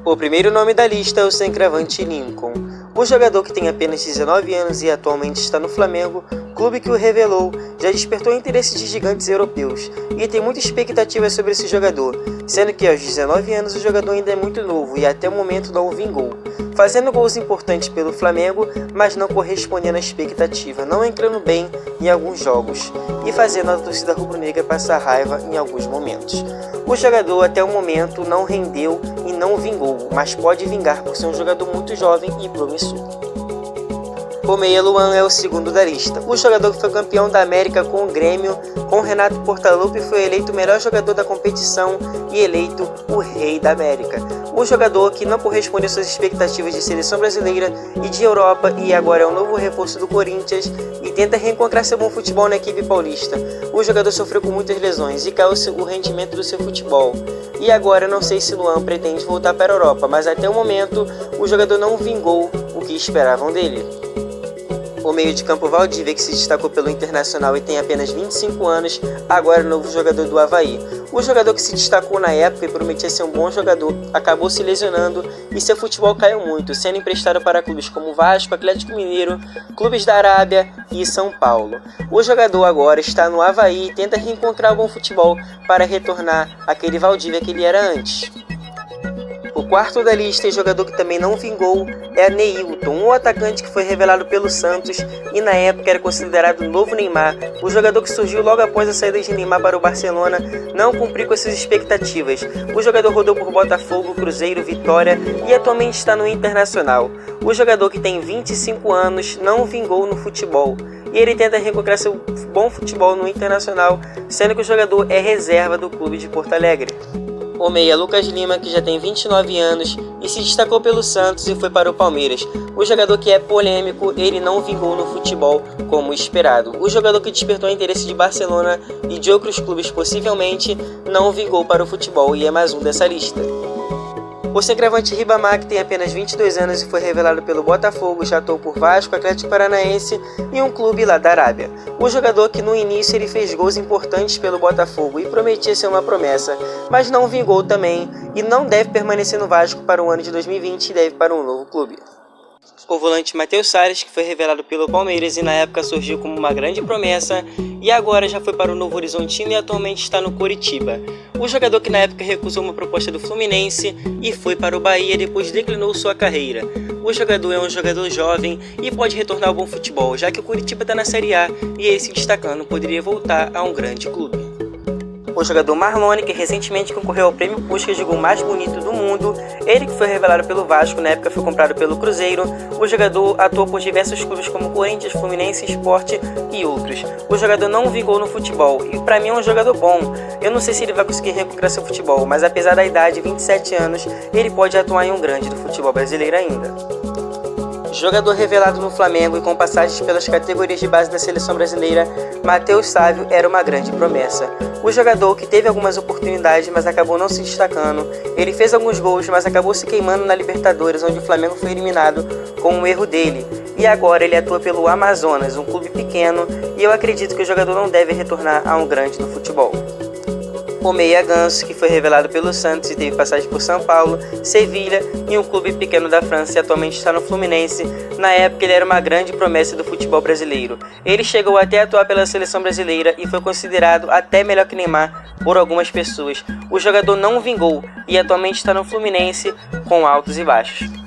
O primeiro nome da lista é o centroavante Lincoln. O jogador, que tem apenas 19 anos e atualmente está no Flamengo, clube que o revelou, já despertou interesse de gigantes europeus e tem muita expectativa sobre esse jogador, sendo que aos 19 anos o jogador ainda é muito novo e até o momento não vingou, fazendo gols importantes pelo Flamengo, mas não correspondendo à expectativa, não entrando bem em alguns jogos e fazendo a torcida rubro-negra passar raiva em alguns momentos. O jogador até o momento não rendeu e não vingou, mas pode vingar por ser um jogador muito jovem e promissor. O meia Luan é o segundo da lista. O jogador que foi campeão da América com o Grêmio, com Renato Portaluppi, foi eleito o melhor jogador da competição e eleito o Rei da América. O jogador que não correspondeu às suas expectativas de seleção brasileira e de Europa e agora é o novo reforço do Corinthians e tenta reencontrar seu bom futebol na equipe paulista. O jogador sofreu com muitas lesões e caiu o rendimento do seu futebol. E agora não sei se Luan pretende voltar para a Europa, mas até o momento o jogador não vingou o que esperavam dele. O meio de campo Valdívia, que se destacou pelo Internacional e tem apenas 25 anos, agora é o novo jogador do Avaí. O jogador que se destacou na época e prometia ser um bom jogador, acabou se lesionando e seu futebol caiu muito, sendo emprestado para clubes como Vasco, Atlético Mineiro, clubes da Arábia e São Paulo. O jogador agora está no Avaí e tenta reencontrar o bom futebol para retornar àquele Valdívia que ele era antes. O quarto da lista e jogador que também não vingou é Neilton, um atacante que foi revelado pelo Santos e na época era considerado o novo Neymar. O jogador que surgiu logo após a saída de Neymar para o Barcelona não cumpriu com as suas expectativas. O jogador rodou por Botafogo, Cruzeiro, Vitória e atualmente está no Internacional. O jogador, que tem 25 anos, não vingou no futebol e ele tenta recuperar seu bom futebol no Internacional, sendo que o jogador é reserva do clube de Porto Alegre. O meia Lucas Lima, que já tem 29 anos e se destacou pelo Santos e foi para o Palmeiras. O jogador que é polêmico, ele não vingou no futebol como esperado. O jogador que despertou o interesse de Barcelona e de outros clubes possivelmente não vingou para o futebol e é mais um dessa lista. O centroavante Ribamar, que tem apenas 22 anos e foi revelado pelo Botafogo, já atuou por Vasco, Atlético Paranaense e um clube lá da Arábia. O jogador que no início ele fez gols importantes pelo Botafogo e prometia ser uma promessa, mas não vingou também e não deve permanecer no Vasco para o ano de 2020 e deve para um novo clube. O volante Matheus Salles, que foi revelado pelo Palmeiras e na época surgiu como uma grande promessa e agora já foi para o Novo Horizontino e atualmente está no Coritiba. O jogador que na época recusou uma proposta do Fluminense e foi para o Bahia depois declinou sua carreira. O jogador é um jogador jovem e pode retornar ao bom futebol, já que o Coritiba está na Série A e ele se destacando poderia voltar a um grande clube. O jogador Marlone, que recentemente concorreu ao prêmio Puskás de gol mais bonito do mundo, ele que foi revelado pelo Vasco, na época foi comprado pelo Cruzeiro. O jogador atuou por diversos clubes como Corinthians, Fluminense, Sport e outros. O jogador não vingou no futebol e para mim é um jogador bom. Eu não sei se ele vai conseguir recuperar seu futebol, mas apesar da idade, 27 anos, ele pode atuar em um grande do futebol brasileiro ainda. Jogador revelado no Flamengo e com passagens pelas categorias de base da seleção brasileira, Matheus Sávio era uma grande promessa. O jogador, que teve algumas oportunidades, mas acabou não se destacando, ele fez alguns gols, mas acabou se queimando na Libertadores, onde o Flamengo foi eliminado com um erro dele. E agora ele atua pelo Amazonas, um clube pequeno, e eu acredito que o jogador não deve retornar a um grande do futebol. O meia Ganso, que foi revelado pelo Santos e teve passagem por São Paulo, Sevilha e um clube pequeno da França e atualmente está no Fluminense. Na época ele era uma grande promessa do futebol brasileiro. Ele chegou até a atuar pela seleção brasileira e foi considerado até melhor que Neymar por algumas pessoas. O jogador não vingou e atualmente está no Fluminense com altos e baixos.